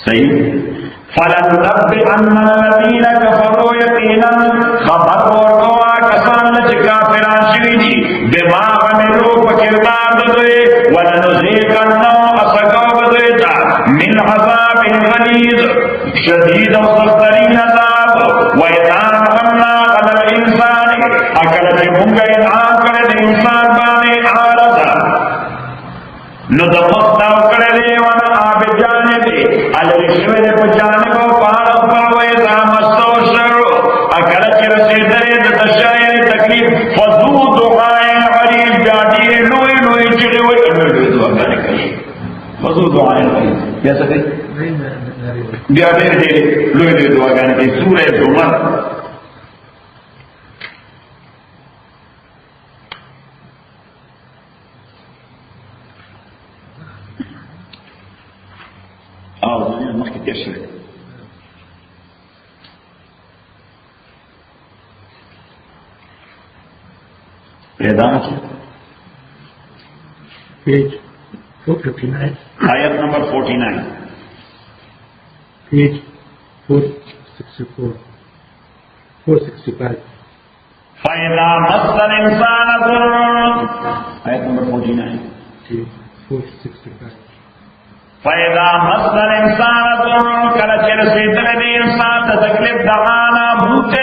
صحیح فلننبئن الذين كفروا يقينا خبر ورکوا کسان چې کافران شوي دي بما عملوا فکردار دوی ولنذيقنهم اسقوا دوی ته من عذاب غليظ شديد او سخترین عذاب واذا انعمنا على الانسان اکل چې موږ انعام کړی د انسان باندې عارض نو د مختاو کړی دی ونه آب جانب علی شوی په جانب او پاړه پړوي دا مستو شرو اکل چې رسیدلې د تشایع تکلیف فذو دعاء غریب جاتی لوی لوی چې وي دعا کوي فذو دعاء غریب یا څه کوي بیا ډېر لوی لوی دعاګانې کوي سورې زمر مخکې تیر شوی پیدا Page 459. آیت نمبر 49 Page 464. 465. فَإِذَا مَسَّ الْإِنسَانَ ضُرٌّ آیت نمبر 49 Page 465. فَإِذَا مَسَّ الْإِنسَانَ ضُرٌّ کله چې رسېدلې دې انسان ته تکلیف دعانا بوته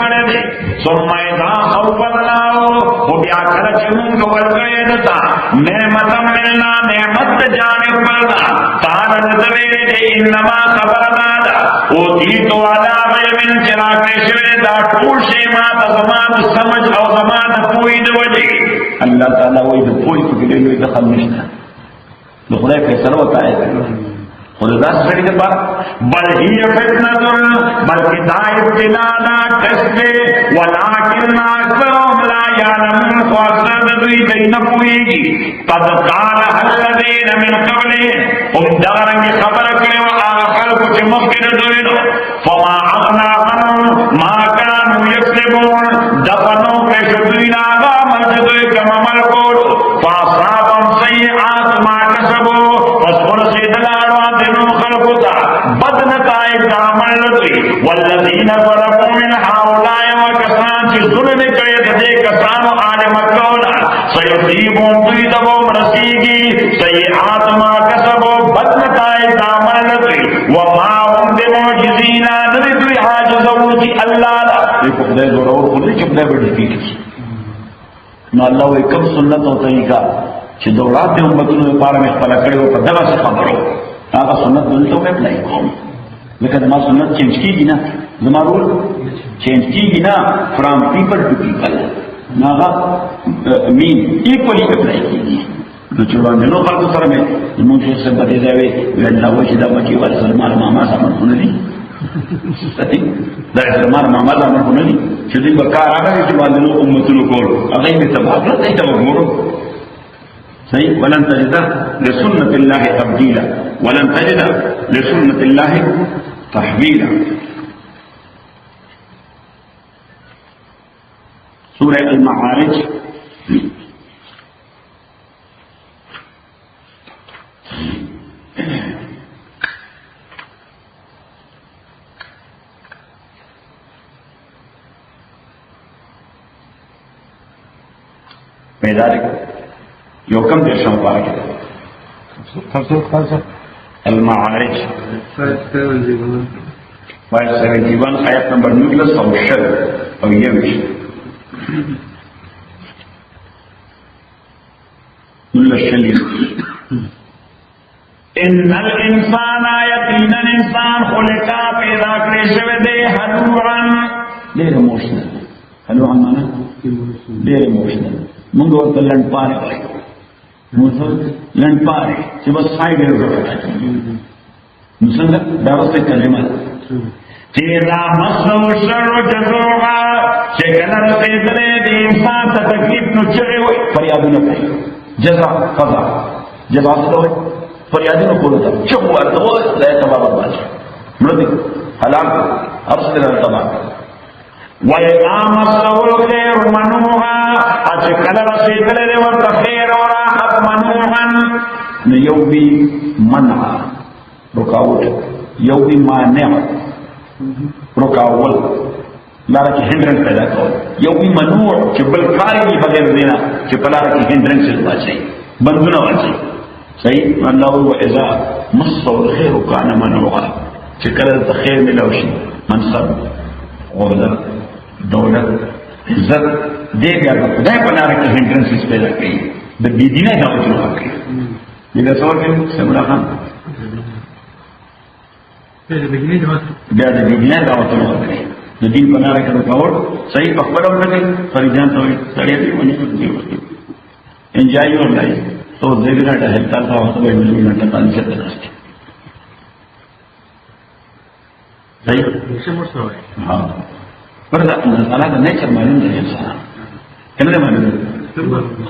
کړي دي ثم إذا خَوَّلْنَاهُ خو بیا کله چې موږ ورکړې دتا نعمت ملنا نعمت جانب پردا تان دې دې انما خبرنا او دې تو علا علم چراغ شوی دا ټول شی ما د زمان سمج او زمان پوی دی وځي الله تعالی وایي د پوی په کې له دخل نشته نو خدای فیصله وکړي خدای دا سړي د بار بل هي فتنه بلکې دا ابتلا دا ټسټ ولکن اکثرهم لا يعلمون خاصه دوی نه پوهیږي قد قال الذين من قبلهم هم دارنګ خبره کړي او هغه خلکو چې مخکې دوی نو فما اغنى عنهم ما كانوا يكسبون دفنوا كشدوين هذا مسجد كما ملكوا فاصابهم سيئات ما كسبوا فسور سيدنا دنو خلقوتا بدنتائب دعمل لدوی والذین ظلموا من هؤلاء وکسان چی ظلم قید دے کسانو آل مکونا سیصیبون دوی دبو مرسیگی سیئات ما کسبو بدنتائب دعمل لدوی وما هم بمعجزین ندوی دوی حاجزو جی اللہ لا دیکھو خدای زور اور خدای چپ دے بڑی کی نو الله وی کم سنت او طریقہ چې دولات د امتونو لپاره مې خپل کړو په دغه خبرو هغه سنت دلته مې اپلای کوم لکه ما سنت چینج کیږي نه زما رول چینج کیږي نه فرام پیپل ټو پیپل هغه مين ایکولی اپلای کیږي نو چې باندې نو خلکو سره مې موږ څه څه بده دی ویل نو چې دا مکی ور سلمان ماما سره نه دي دا سلمان ماما سره نه دي چې دې وکړه هغه چې باندې نو امتونو کول هغه یې تبعه کړی ته وګورو صحيح ولن تجد لسنة الله تبديلا ولن تجد لسنة الله تحويلا سورة المعارج بذلك یو کم دیر شم پارا کی تفسیر خالصة المعارج verse 71 ayat number 19 او شل او یوش كل شل ان الانسان یقینا انسان خلقا پیدا کړی شوی دی هلوعا ډېر ایموشنل هلوعا معنا ډېر ایموشنل موږ ورته لنډپاره وایو موږ لنډپاره چې بس سایډ ورته نو څنګه دا ورته کلمه چې دا مسو شر جزوعا چې کله رسېدلې د انسان ته تکلیف نو چغې وایي فریادونه کوي جزا فضا جزا څه وایي فریادونه کولو ته چغ ورته وایي دا تبا برباد مړه دي هلاک ارسل التبا وَإِذَا مَسَّهُ الْخَيْرُ مَنُوعًا چې کله رسېدلې ورته خیر او راحت منوعا نو یو بي منع رکاوټ یو بي مانع رکاول لاره کې هندرنس پیدا کول یو بي منوع چې بل کاری بغیر دینا چې په لاره کې هندرنس واچي بندونه واچي صحیح الله هو اذا مصه الخير كان منوعا چې کله د خیر ملو شي منصب عہده دولت عزت دې بیا د خدای په لاره کې هندرنس پیدا کوي د دې دینه دعوتونه کوي دې څور کې سمرا خان بیا د دینه دعوتونه کوي د دین په لاره کې رکاوټ صحیح په خبرو نه فریضان ته سړی دی ونی انجوای یور لایف تو دغه ډېر هلتا تاسو به ملي نه تاسو ته راځي صحیح ها پردا الله د نیچر معلوم دی انسان کله معلوم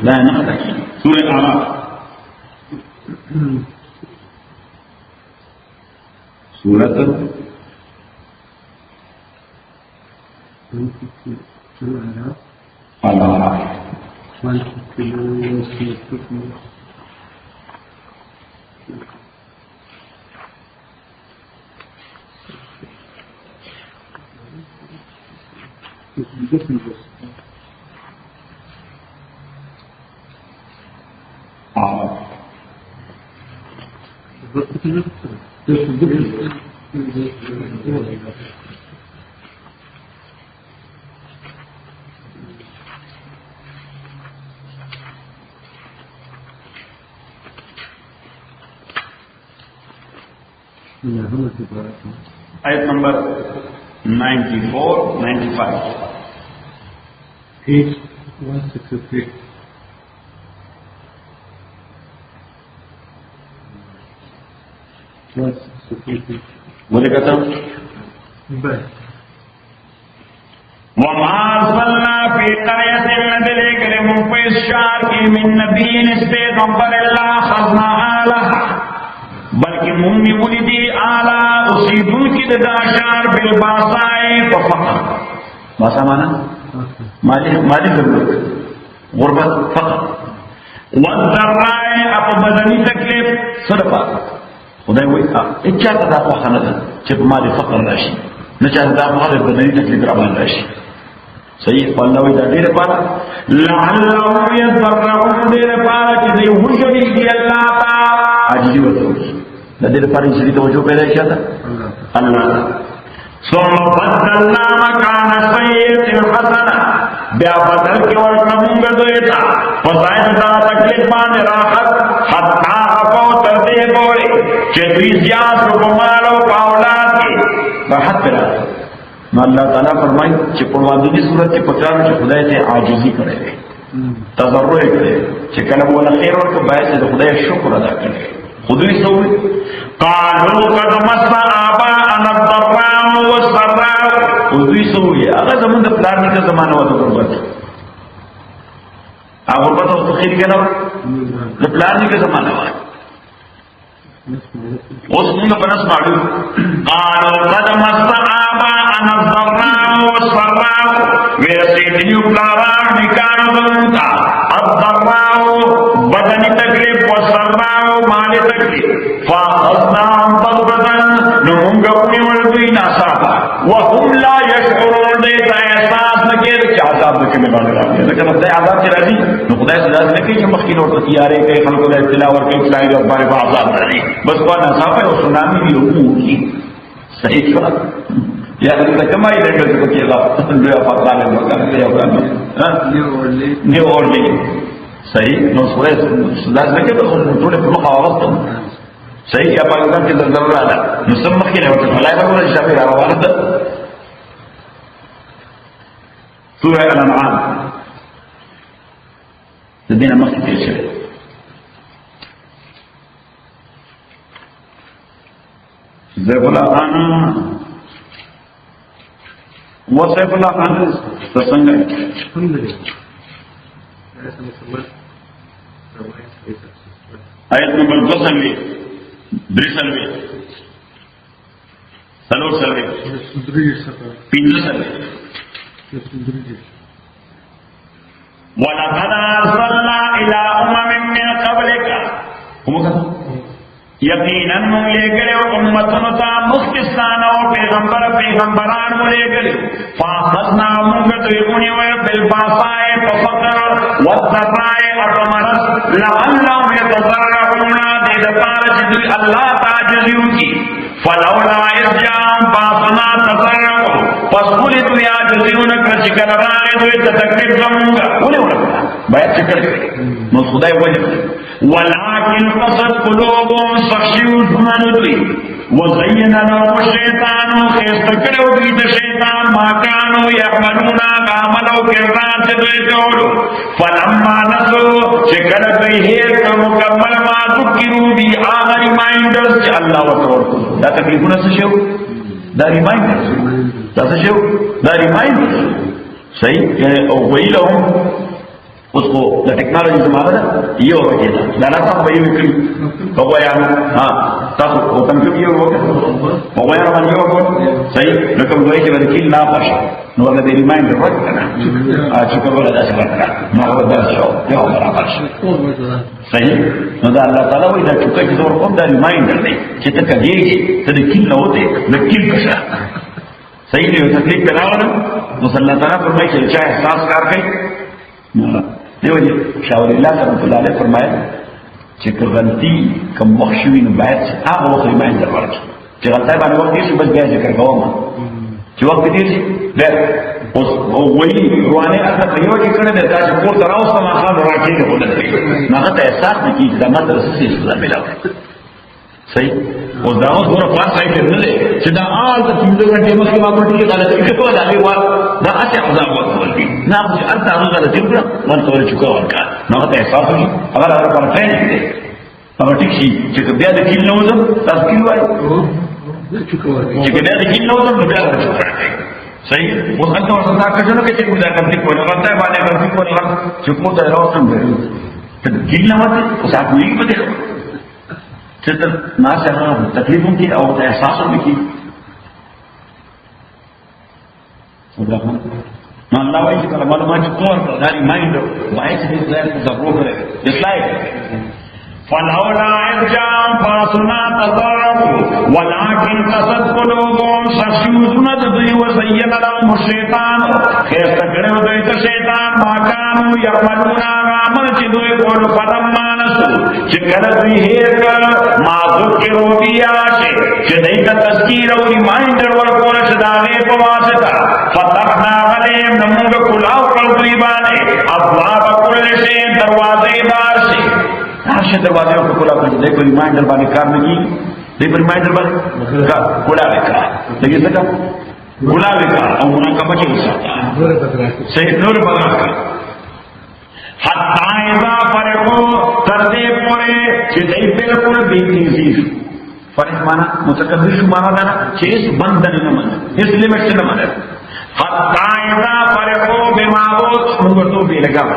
لا نه خدای سورہ اعراف سورۃ الاعراف آیت نمبر 94 95 page 163 بولے کہتا ہوں وما ارسلنا في قرية ندلك لمنفذ شعر من نبي استيغفر الله خزنا آلها بلکہ ممی ولدی آلہ اصیدون کی دا شعر بالباسائے ففقر باسا مانا مالی ضرورت غربت فقر والذرائے اپ بدنی تکلیف صدقہ خدای وای اچھا تا په خانه ده چې په مالي فقر راشي نه چا دا په هغه بدني تکلیف را باندې راشي صحیح والله وای دا ډېر پاره لعلهم يضرعون ډېر پاره چې دوی وشري دی الله تعالی عاجزي وکړي د دې لپاره چې توجه پیدا شي الله ثم بدلنا مكان السيئة الحسنة بیا بدل کې ورکړه موږ دوی ته په ځای دا تکلیف باندې راحت حتی عفو تر دې پورې چې دوی زیات په مال او په اولاد کې راحت پیدا نو الله تعالی فرمایي چې په واضحي صورت کې پکار چې خدای ته عاجزي کړي تضرع کړي چې کله ولا خیر ورکړي باید د خدای شکر ادا کړي خدای سوې قالوا قد مس آباءنا الضراء والسراء خدای سوې هغه زمونږ د پلان کې زمانه وته غربت هغه غربت او خیر کې نو د پلان کې زمانه وای اوس موږ په نس باندې قالوا قد مس آباءنا الضراء والسراء ورسيدني بلاران نکانو دلتا الضراء بدنی تکلیف والسراء مالی تکلیف فاخذناهم بغتة نمونگا اپنی ولدوی ناسابا وهم لا يشعرون دیتا احساس نکیر چه عذاب نکر میں باندر آگیا لیکن خدای عذاب چرا دی نو خدای سزا نکی چه مخیل اور تیارے کئی خلق اللہ اطلاع اور کئی اطلاعی اور بارے با عذاب رہی بس کوئی ناسابا ہے اور سنامی بھی رکو کی صحیح شو یا د کمای د کې لا دوی په خپل مکان دی او نیو اورلی صحیح نو سورې دا څنګه په ټول په مخه واغسته صحیح یا پاکستان کې د ضرورت ده نو سم مخکې له وخت فلای به ورته شابه راوړل ده سورة الأنعام تدينا مخي في الشيء سيف الله خان وسيف الله خان تسنگا آيات نمبر 2 سلوي 3 سلوي سلور سلوي 5 سلوي وَلَقَدْ أَرْسَلْنَا إِلَىٰ أُمَمٍ مِّن قَبْلِكَ یقیناً من لے گئے امتوں تا مختصان اور پیغمبران لے گئے فاخذنا منگتونی و بالباساء ففقر والضراء والمرض لعلهم يتضرعون دیدپار جدی اللہ تعجزیوں کی فلولا اذ جاءهم باسنا تضرعوا فاسقلت یا جزیون کرچکل رائے دوی تتکلیف زمونگا انہیں ورکتا باید چکر کرے نو خدای وجب ولكن قصد قلوبهم سخشيوز مندوي وزين لهم الشيطان خيستكروا بيد الشيطان ما كانوا يعملون عملوا كردان تدويتولو فلما نسوا شكر بيهيك مكمل ما ذكروا بي آغا رمائندرز الله وتوركم دا تكليفنا سشيو دا رمائندرز دا سشيو دا رمائندرز صحيح او ويلهم اس کو دا ٹیکنالوجی زمانہ دا یہ ہو گیا تھا دانا صاحب بھائی وکری بگویا ہاں تاسو وہ کنفیو یہ ہو گیا بگویا رمان یہ ہو گیا صحیح لکم دوئی کہ ودکیل نا پاشا نو اگر دی ریمائنڈر وقت کرنا چکر بولا دا سکر کرنا نو اگر دا شو یہ ہو گیا پاشا صحیح نو دا اللہ تعالیٰ وی دا چکر کی دور کم دا ریمائنڈر دی چیتا کجیے گی تا دی کل نہ ہوتے لکیل کشا صحیح نہیں تکلیف پہ ناونا نو صلی اللہ تعالیٰ فرمائی چل چاہے احساس کار گئی دیو جی شاور اللہ رحمۃ اللہ علیہ فرمایا کہ غلطی کم مخشوی نو باید هغه وخت ریمایندر ورکړي چې غلطی باندې وخت یې بس بیا ذکر کوم چې وخت دې شي دا اوس وایي روانه اته په یو کې کړه د تاسو کور دراوسه ما خان راکې نه ولته نه ته احساس نه کیږي دا مدرسې څه څه ملاو صحیح او دا اوس ګوره پاس ځای کې نه دی چې دا آل د 15 غنټې مخکې ما پټې غلطي کړې دا دی وا دا اته عذاب ورکړي نه چې انت هغه غلطي وکړه ورته ول چوکا ورکړه نو ته احساس وکړي هغه هغه پر ټریننګ دی هغه ټیک شي چې بیا د کیل نه وځم تاسو کیل وایي چې بیا د کیل نه وځم بیا چوکا صحیح اوس انت ورته دا کړنو کې چې دا غلطي کوله غلطي باندې غلطي کوله چې کوم ځای راوځم ته کیل نه وځي اوس هغه یې پته چتر نہ چاہنا تکلیفوں کی اور احساسوں میں کی نہ اللہ وائس کا معلومات طور پر داری مائنڈ وائس بھی ظاہر ضرور کرے اصلاح فلولا اذ جاءهم باسنا تضرعوا ولكن قست قلوبهم خشوعا تدعي وزين لهم الشيطان خيستكروا دوی شیطان ما كانوا يعملون عمل چې دوی کول فلما نسوا چې کله دوی هیر کړ ما ذکروا بیا چې دای ته تذکیر او ریمایندر ورکول چې دا نه په واسطه فتحنا عليهم نمونږ کلاو کړ دوی باندې ابواب کل شی دروازې دار شي هر دروازے کو کھلا کر دے کوئی ریمائنڈر باندې کار نه کی دې ریمائنڈر باندې کھلا وکړه دغه څه کھلا وکړه او مناقبه کې وساته صحیح نور بدل حتی اذا فرقو تر دې پورې چې دې بالکل بے تیزی فرق معنا متکبر شو معنا دا چې اس بندن نه منه اس لیمټ نه منه حتی اذا فرقو بما اوت موږ ته به لګاوه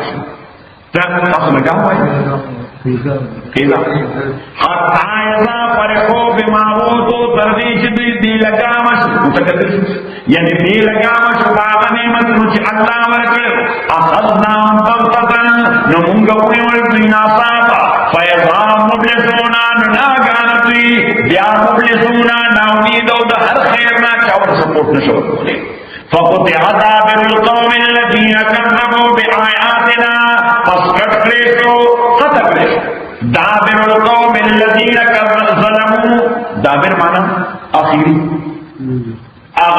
تاسو لګاوه حتی اذا فرحوا بما اوتوا تردیج دی لگامش متکبر یعنی دی لگامش باغ نعمت چې الله ورکړ اخذناهم بغتة نمونږ ونیول دوی ناڅاپه فاذا مبلسون ناګانتوی بیا مبلسون ناامید او د هر خیر نه چاور سپورټ نشو کولی فقطع دابر القوم الذين كذبوا بآياتنا فاسكت کړو قطع کړو دابر القوم الذين ظلموا دابر معنا اخیری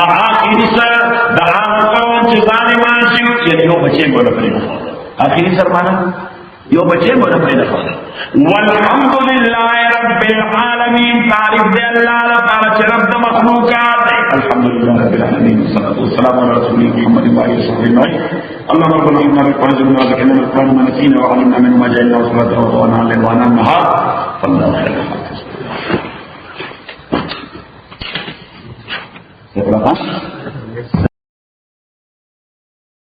آخری سر دعا قوم چزان ماشیو یعنی یو بچے مولا پرینا خواهد آخری سر مانا یو بچے مولا پرینا خواهد والحمدللہ رب العالمین تعریف دے اللہ تعالی چه رب دا مخلوقات دے الحمدللہ رب العالمین والسلام علی رسول محمد وآلہ وصحبہ اجمعین اللهم ربنا إنا نقول جمنا ذكرنا القرآن ما نسينا وعلمنا منه ما جعلنا وصلاة وضوانا للوانا النهار فالله